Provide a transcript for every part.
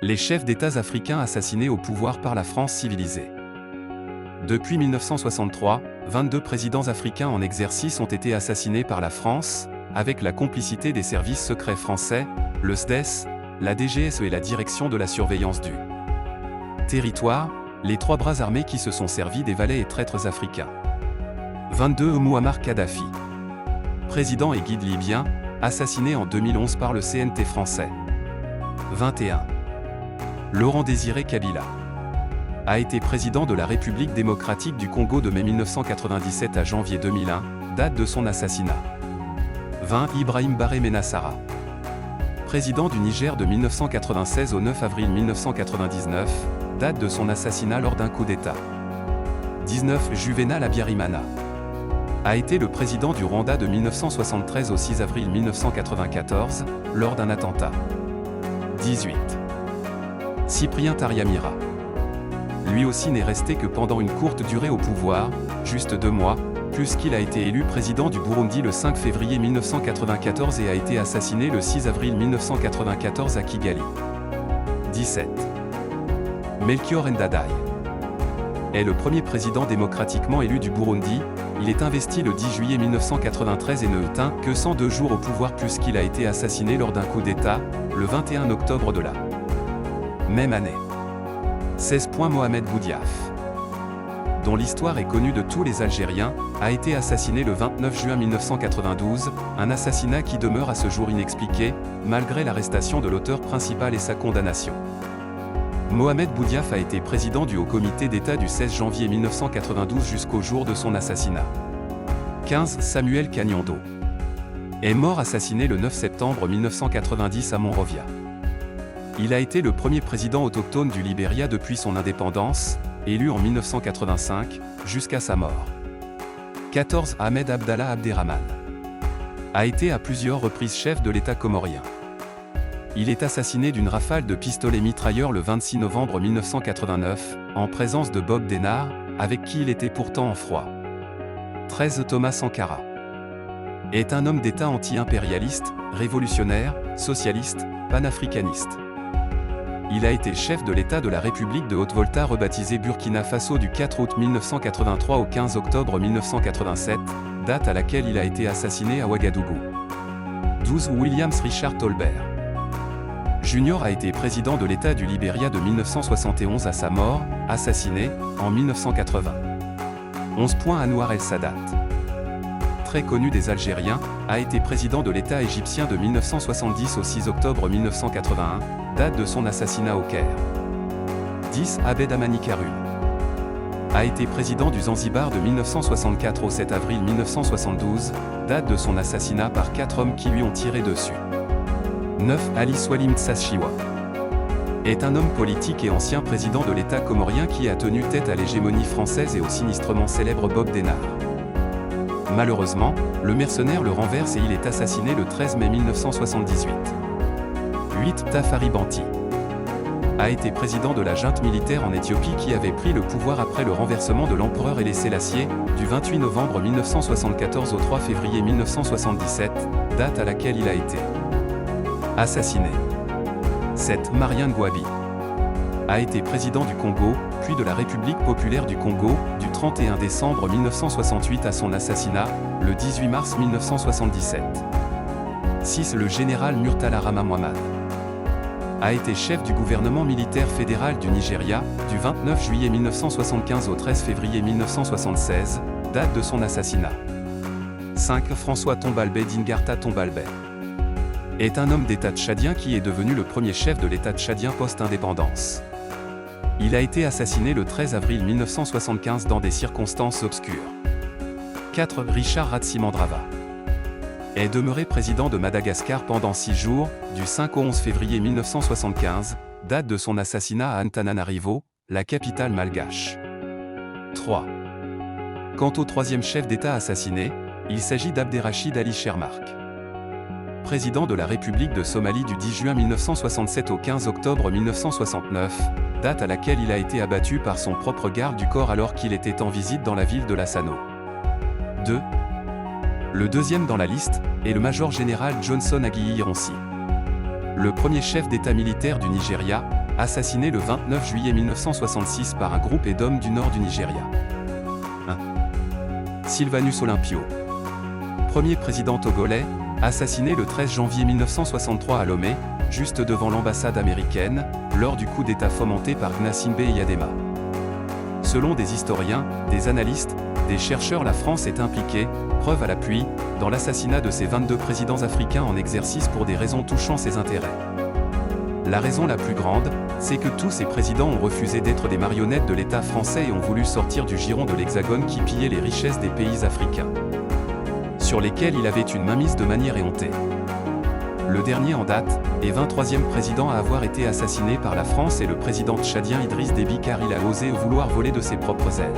Les chefs d'États africains assassinés au pouvoir par la France civilisée. Depuis 1963, 22 présidents africains en exercice ont été assassinés par la France, avec la complicité des services secrets français, le SDES, la DGSE et la Direction de la surveillance du territoire, les trois bras armés qui se sont servis des valets et traîtres africains. 22 Mouammar Kadhafi, président et guide libyen, assassiné en 2011 par le CNT français. 21. Laurent Désiré Kabila a été président de la République démocratique du Congo de mai 1997 à janvier 2001, date de son assassinat. 20 Ibrahim Baré Menassara, président du Niger de 1996 au 9 avril 1999, date de son assassinat lors d'un coup d'État. 19 Juvenal Habyarimana a été le président du Rwanda de 1973 au 6 avril 1994, lors d'un attentat. 18 Cyprien Taryamira. Lui aussi n'est resté que pendant une courte durée au pouvoir, juste 2 mois, puisqu'il a été élu président du Burundi le 5 février 1994 et a été assassiné le 6 avril 1994 à Kigali. 17 Melchior Ndadaye est le premier président démocratiquement élu du Burundi. Il est investi le 10 juillet 1993 et ne tint que 102 jours au pouvoir puisqu'il a été assassiné lors d'un coup d'État, le 21 octobre de la même année. 16 Mohamed Boudiaf, dont l'histoire est connue de tous les Algériens, a été assassiné le 29 juin 1992, un assassinat qui demeure à ce jour inexpliqué, malgré l'arrestation de l'auteur principal et sa condamnation. Mohamed Boudiaf a été président du Haut Comité d'État du 16 janvier 1992 jusqu'au jour de son assassinat. 15 Samuel Kanyando est mort assassiné le 9 septembre 1990 à Monrovia. Il a été le premier président autochtone du Libéria depuis son indépendance, élu en 1985, jusqu'à sa mort. 14 Ahmed Abdallah Abderrahmane a été à plusieurs reprises chef de l'État comorien. Il est assassiné d'une rafale de pistolets mitrailleurs le 26 novembre 1989, en présence de Bob Denard, avec qui il était pourtant en froid. 13 Thomas Sankara est un homme d'État anti-impérialiste, révolutionnaire, socialiste, panafricaniste. Il a été chef de l'État de la République de Haute-Volta rebaptisée Burkina Faso du 4 août 1983 au 15 octobre 1987, date à laquelle il a été assassiné à Ouagadougou. 12 Williams Richard Tolbert Junior a été président de l'État du Libéria de 1971 à sa mort, assassiné, en 1980. 11 Anwar el-Sadat, très connu des Algériens, a été président de l'État égyptien de 1970 au 6 octobre 1981, date de son assassinat au Caire. 10 Abed Amani Karume a été président du Zanzibar de 1964 au 7 avril 1972, date de son assassinat par 4 hommes qui lui ont tiré dessus. 9 Ali Swalim Tsachiwa est un homme politique et ancien président de l'État comorien qui a tenu tête à l'hégémonie française et au sinistrement célèbre Bob Denard. Malheureusement, le mercenaire le renverse et il est assassiné le 13 mai 1978. 8 Tafari Banti a été président de la junte militaire en Éthiopie qui avait pris le pouvoir après le renversement de l'empereur Haïlé Sélassié, du 28 novembre 1974 au 3 février 1977, date à laquelle il a été assassiné. 7 Marien Ngouabi a été président du Congo, puis de la République populaire du Congo, du 31 décembre 1968 à son assassinat, le 18 mars 1977. 6 Le général Murtala Ramamouamad a été chef du gouvernement militaire fédéral du Nigeria, du 29 juillet 1975 au 13 février 1976, date de son assassinat. 5 François Tombalbé Dingarta Tombalbé est un homme d'État tchadien qui est devenu le premier chef de l'État tchadien post-indépendance. Il a été assassiné le 13 avril 1975 dans des circonstances obscures. 4 Richard Ratsimandrava est demeuré président de Madagascar pendant 6 jours, du 5 au 11 février 1975, date de son assassinat à Antananarivo, la capitale malgache. 3. Quant au troisième chef d'État assassiné, il s'agit d'Abderrachid Ali Shermarke, président de la République de Somalie du 10 juin 1967 au 15 octobre 1969, date à laquelle il a été abattu par son propre garde du corps alors qu'il était en visite dans la ville de Lassano. 2. Le deuxième dans la liste est le major général Johnson Aguiyi Ironsi, le premier chef d'État militaire du Nigeria, assassiné le 29 juillet 1966 par un groupe d'hommes du nord du Nigeria. 1. Sylvanus Olympio. Premier président togolais, assassiné le 13 janvier 1963 à Lomé, juste devant l'ambassade américaine, lors du coup d'État fomenté par Gnassingbé Eyadema. Selon des historiens, des analystes, des chercheurs, la France est impliquée, preuve à l'appui, dans l'assassinat de ces 22 présidents africains en exercice pour des raisons touchant ses intérêts. La raison la plus grande, c'est que tous ces présidents ont refusé d'être des marionnettes de l'État français et ont voulu sortir du giron de l'Hexagone qui pillait les richesses des pays africains, sur lesquels il avait une mainmise de manière éhontée. Le dernier en date, et 23e président à avoir été assassiné par la France est le président tchadien Idriss Déby car il a osé vouloir voler de ses propres ailes.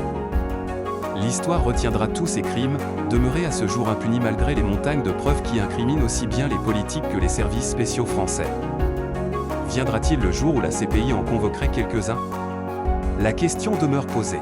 L'histoire retiendra tous ces crimes, demeurés à ce jour impunis malgré les montagnes de preuves qui incriminent aussi bien les politiques que les services spéciaux français. Viendra-t-il le jour où la CPI en convoquerait quelques-uns ? La question demeure posée.